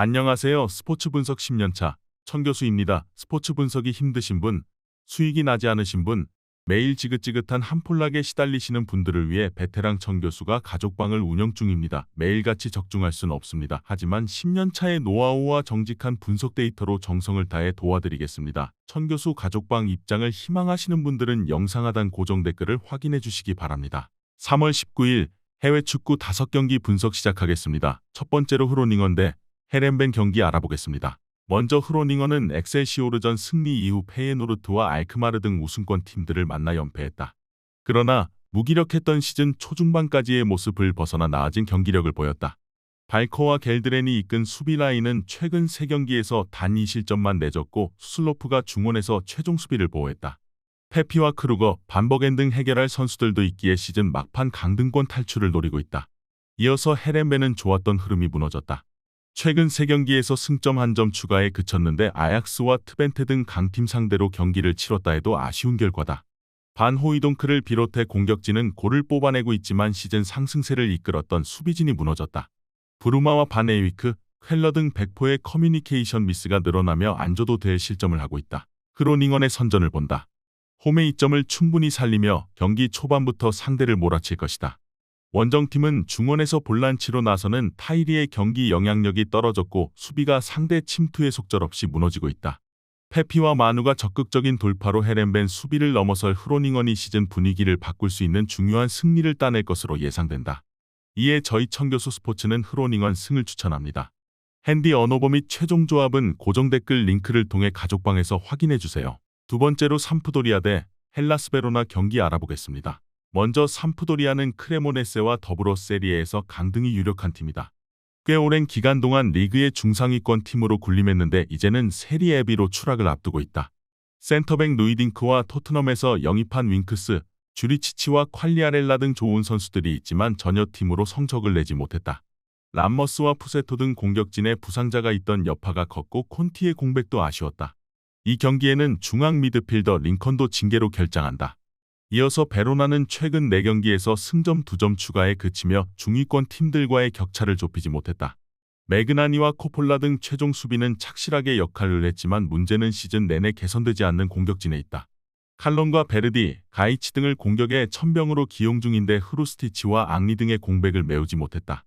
안녕하세요. 스포츠 분석 10년차 천교수입니다. 스포츠 분석이 힘드신 분, 수익이 나지 않으신 분, 매일 지긋지긋한 한폴락에 시달리시는 분들을 위해 베테랑 천교수가 가족방을 운영 중입니다. 매일같이 적중할 수는 없습니다. 하지만 10년차의 노하우와 정직한 분석 데이터로 정성을 다해 도와드리겠습니다. 천교수 가족방 입장을 희망하시는 분들은 영상 하단 고정 댓글을 확인해 주시기 바랍니다. 3월 19일 해외 축구 5경기 분석 시작하겠습니다. 첫 번째로 흐로닝언 대 헤렌벤 경기 알아보겠습니다. 먼저 흐로닝언은 엑셀시오르전 승리 이후 페예노르트와 알크마르 등 우승권 팀들을 만나 연패했다. 그러나 무기력했던 시즌 초중반까지의 모습을 벗어나 나아진 경기력을 보였다. 발커와 겔드렌이 이끈 수비 라인은 최근 3경기에서 단 2실점만 내줬고 수슬로프가 중원에서 최종 수비를 보호했다. 페피와 크루거, 반버겐 등 해결할 선수들도 있기에 시즌 막판 강등권 탈출을 노리고 있다. 이어서 헤렌벤은 좋았던 흐름이 무너졌다. 최근 3경기에서 승점 1점 추가에 그쳤는데 아약스와 트벤테 등 강팀 상대로 경기를 치렀다 해도 아쉬운 결과다. 반 호이동크를 비롯해 공격진은 골을 뽑아내고 있지만 시즌 상승세를 이끌었던 수비진이 무너졌다. 브루마와 반 에이위크, ���러 등 백포의 커뮤니케이션 미스가 늘어나며 안 줘도 될 실점을 하고 있다. 흐로닝언의 선전을 본다. 홈의 이점을 충분히 살리며 경기 초반부터 상대를 몰아칠 것이다. 원정팀은 중원에서 볼란치로 나서는 타이리의 경기 영향력이 떨어졌고 수비가 상대 침투에 속절없이 무너지고 있다. 페피와 마누가 적극적인 돌파로 헤렌벤 수비를 넘어설 흐로닝언이 시즌 분위기를 바꿀 수 있는 중요한 승리를 따낼 것으로 예상된다. 이에 저희 천교수 스포츠는 흐로닝언 승을 추천합니다. 핸디 언어버 및 최종 조합은 고정 댓글 링크를 통해 가족방에서 확인해주세요. 두 번째로 삼프도리아 대 헬라스 베로나 경기 알아보겠습니다. 먼저 삼프도리아는 크레모네세와 더불어 세리에에서 강등이 유력한 팀이다. 꽤 오랜 기간 동안 리그의 중상위권 팀으로 군림했는데 이제는 세리에 B로 추락을 앞두고 있다. 센터백 누이딩크와 토트넘에서 영입한 윙크스, 주리치치와 퀄리아렐라 등 좋은 선수들이 있지만 전혀 팀으로 성적을 내지 못했다. 람머스와 푸세토 등 공격진에 부상자가 있던 여파가 컸고 콘티의 공백도 아쉬웠다. 이 경기에는 중앙 미드필더 링컨도 징계로 결장한다. 이어서 베로나는 최근 4경기에서 승점 2점 추가에 그치며 중위권 팀들과의 격차를 좁히지 못했다. 매그나니와 코폴라 등 최종 수비는 착실하게 역할을 했지만 문제는 시즌 내내 개선되지 않는 공격진에 있다. 칼론과 베르디, 가이치 등을 공격의 천병으로 기용 중인데 흐루스티치와 앙리 등의 공백을 메우지 못했다.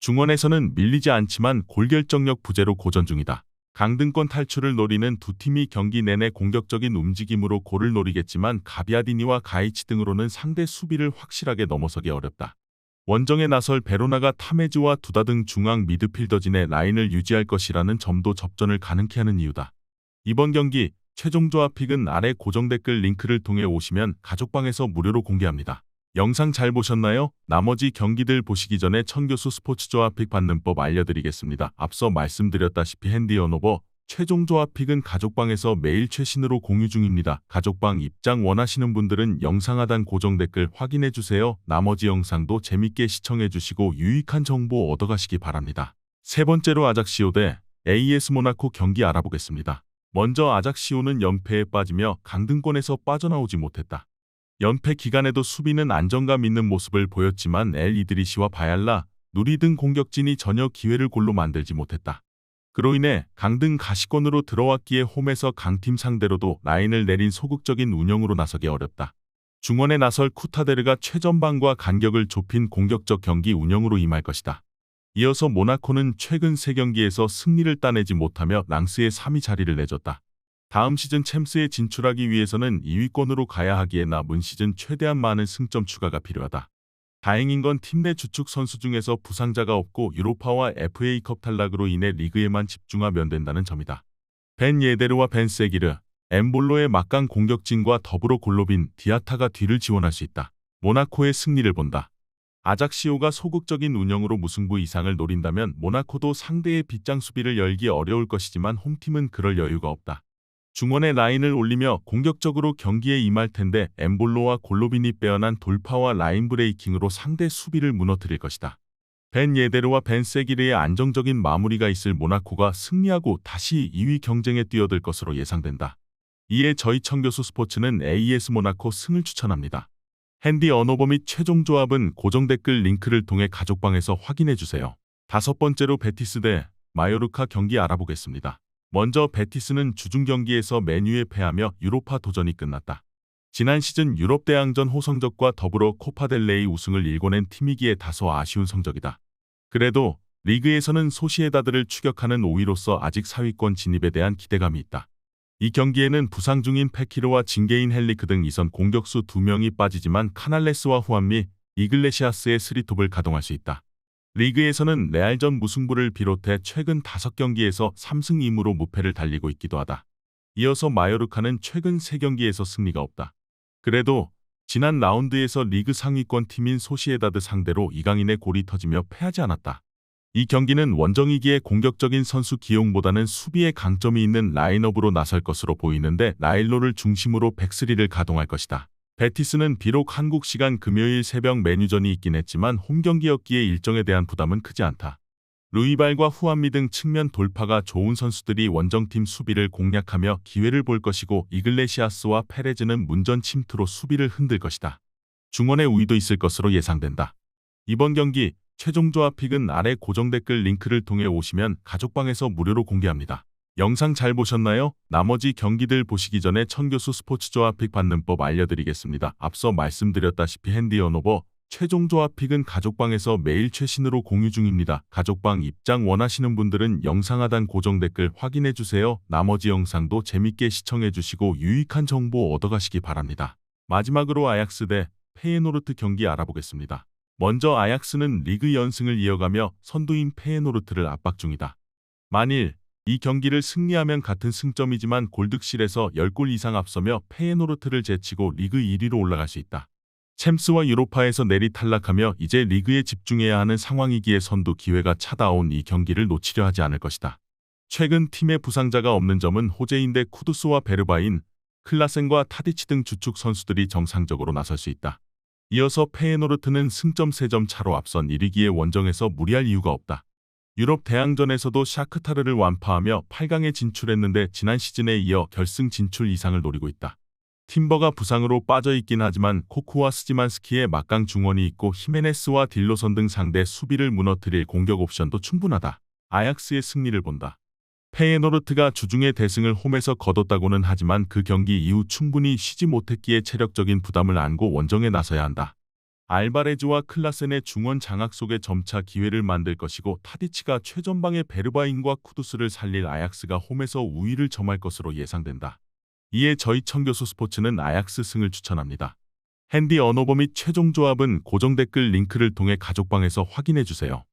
중원에서는 밀리지 않지만 골결정력 부재로 고전 중이다. 강등권 탈출을 노리는 두 팀이 경기 내내 공격적인 움직임으로 골을 노리겠지만 가비아디니와 가이치 등으로는 상대 수비를 확실하게 넘어서기 어렵다. 원정에 나설 베로나가 타메즈와 두다 등 중앙 미드필더진의 라인을 유지할 것이라는 점도 접전을 가능케 하는 이유다. 이번 경기 최종 조합 픽은 아래 고정 댓글 링크를 통해 오시면 가족방에서 무료로 공개합니다. 영상 잘 보셨나요? 나머지 경기들 보시기 전에 천교수 스포츠 조합 픽 받는 법 알려드리겠습니다. 앞서 말씀드렸다시피 핸디 언어버 최종 조합 픽은 가족방에서 매일 최신으로 공유 중입니다. 가족방 입장 원하시는 분들은 영상 하단 고정 댓글 확인해주세요. 나머지 영상도 재밌게 시청해주시고 유익한 정보 얻어가시기 바랍니다. 세 번째로 아작시오 대 AS 모나코 경기 알아보겠습니다. 먼저 아작시오는 연패에 빠지며 강등권에서 빠져나오지 못했다. 연패 기간에도 수비는 안정감 있는 모습을 보였지만 엘 이드리시와 바얄라, 누리 등 공격진이 전혀 기회를 골로 만들지 못했다. 그로 인해 강등 가시권으로 들어왔기에 홈에서 강팀 상대로도 라인을 내린 소극적인 운영으로 나서기 어렵다. 중원에 나설 쿠타데르가 최전방과 간격을 좁힌 공격적 경기 운영으로 임할 것이다. 이어서 모나코는 최근 3경기에서 승리를 따내지 못하며 랑스의 3위 자리를 내줬다. 다음 시즌 챔스에 진출하기 위해서는 2위권으로 가야 하기에 남은 시즌 최대한 많은 승점 추가가 필요하다. 다행인 건 팀 내 주축 선수 중에서 부상자가 없고 유로파와 FA컵 탈락으로 인해 리그에만 집중하면 된다는 점이다. 벤 예데르와 벤 세기르, 엠볼로의 막강 공격진과 더불어 골로빈, 디아타가 뒤를 지원할 수 있다. 모나코의 승리를 본다. 아작시오가 소극적인 운영으로 무승부 이상을 노린다면 모나코도 상대의 빗장 수비를 열기 어려울 것이지만 홈팀은 그럴 여유가 없다. 중원에 라인을 올리며 공격적으로 경기에 임할 텐데 엠볼로와 골로빈이 빼어난 돌파와 라인 브레이킹으로 상대 수비를 무너뜨릴 것이다. 벤 예데르와 벤 세기르의 안정적인 마무리가 있을 모나코가 승리하고 다시 2위 경쟁에 뛰어들 것으로 예상된다. 이에 저희 천교수 스포츠는 AS 모나코 승을 추천합니다. 핸디 언어버 및 최종 조합은 고정 댓글 링크를 통해 가족방에서 확인해주세요. 다섯 번째로 베티스 대 마요르카 경기 알아보겠습니다. 먼저 베티스는 주중 경기에서 맨유에 패하며 유로파 도전이 끝났다. 지난 시즌 유럽 대항전 호성적과 더불어 코파델레이 우승을 일궈낸 팀이기에 다소 아쉬운 성적이다. 그래도 리그에서는 소시에다드를 추격하는 5위로서 아직 4위권 진입에 대한 기대감이 있다. 이 경기에는 부상 중인 페키르와 징게인 헬리크 등 이선 공격수 2명이 빠지지만 카날레스와 후안 및 이글레시아스의 스리톱을 가동할 수 있다. 리그에서는 레알전 무승부를 비롯해 최근 5경기에서 3승 2무로 무패를 달리고 있기도 하다. 이어서 마요르카는 최근 3경기에서 승리가 없다. 그래도 지난 라운드에서 리그 상위권 팀인 소시에다드 상대로 이강인의 골이 터지며 패하지 않았다. 이 경기는 원정이기에 공격적인 선수 기용보다는 수비에 강점이 있는 라인업으로 나설 것으로 보이는데 라일로를 중심으로 백스리를 가동할 것이다. 베티스는 비록 한국 시간 금요일 새벽 맨유전이 있긴 했지만 홈경기였기에 일정에 대한 부담은 크지 않다. 루이발과 후안미 등 측면 돌파가 좋은 선수들이 원정팀 수비를 공략하며 기회를 볼 것이고 이글레시아스와 페레즈는 문전 침투로 수비를 흔들 것이다. 중원의 우위도 있을 것으로 예상된다. 이번 경기 최종 조합픽은 아래 고정 댓글 링크를 통해 오시면 가족방에서 무료로 공개합니다. 영상 잘 보셨나요? 나머지 경기들 보시기 전에 천교수 스포츠 조합픽 받는 법 알려드리겠습니다. 앞서 말씀드렸다시피 핸디 언오버 최종 조합픽은 가족방에서 매일 최신으로 공유 중입니다. 가족방 입장 원하시는 분들은 영상 하단 고정 댓글 확인해주세요. 나머지 영상도 재밌게 시청해주시고 유익한 정보 얻어가시기 바랍니다. 마지막으로 아약스 대 페예노르트 경기 알아보겠습니다. 먼저 아약스는 리그 연승을 이어가며 선두인 페예노르트를 압박 중이다. 만일 이 경기를 승리하면 같은 승점이지만 골득실에서 10골 이상 앞서며 페예노르트를 제치고 리그 1위로 올라갈 수 있다. 챔스와 유로파에서 내리 탈락하며 이제 리그에 집중해야 하는 상황이기에 선두 기회가 차다온 이 경기를 놓치려 하지 않을 것이다. 최근 팀의 부상자가 없는 점은 호재인데 쿠두스와 베르바인, 클라센과 타디치 등 주축 선수들이 정상적으로 나설 수 있다. 이어서 페예노르트는 승점 3점 차로 앞선 1위기에 원정에서 무리할 이유가 없다. 유럽 대항전에서도 샤크타르를 완파하며 8강에 진출했는데 지난 시즌에 이어 결승 진출 이상을 노리고 있다. 팀버가 부상으로 빠져있긴 하지만 코쿠와 스지만스키의 막강 중원이 있고 히메네스와 딜로선 등 상대 수비를 무너뜨릴 공격 옵션도 충분하다. 아약스의 승리를 본다. 페예노르트가 주중에 대승을 홈에서 거뒀다고는 하지만 그 경기 이후 충분히 쉬지 못했기에 체력적인 부담을 안고 원정에 나서야 한다. 알바레즈와 클라센의 중원 장악 속에 점차 기회를 만들 것이고 타디치가 최전방의 베르바인과 쿠두스를 살릴 아약스가 홈에서 우위를 점할 것으로 예상된다. 이에 저희 천교수 스포츠는 아약스 승을 추천합니다. 핸디 언오버 및 최종 조합은 고정 댓글 링크를 통해 가족방에서 확인해주세요.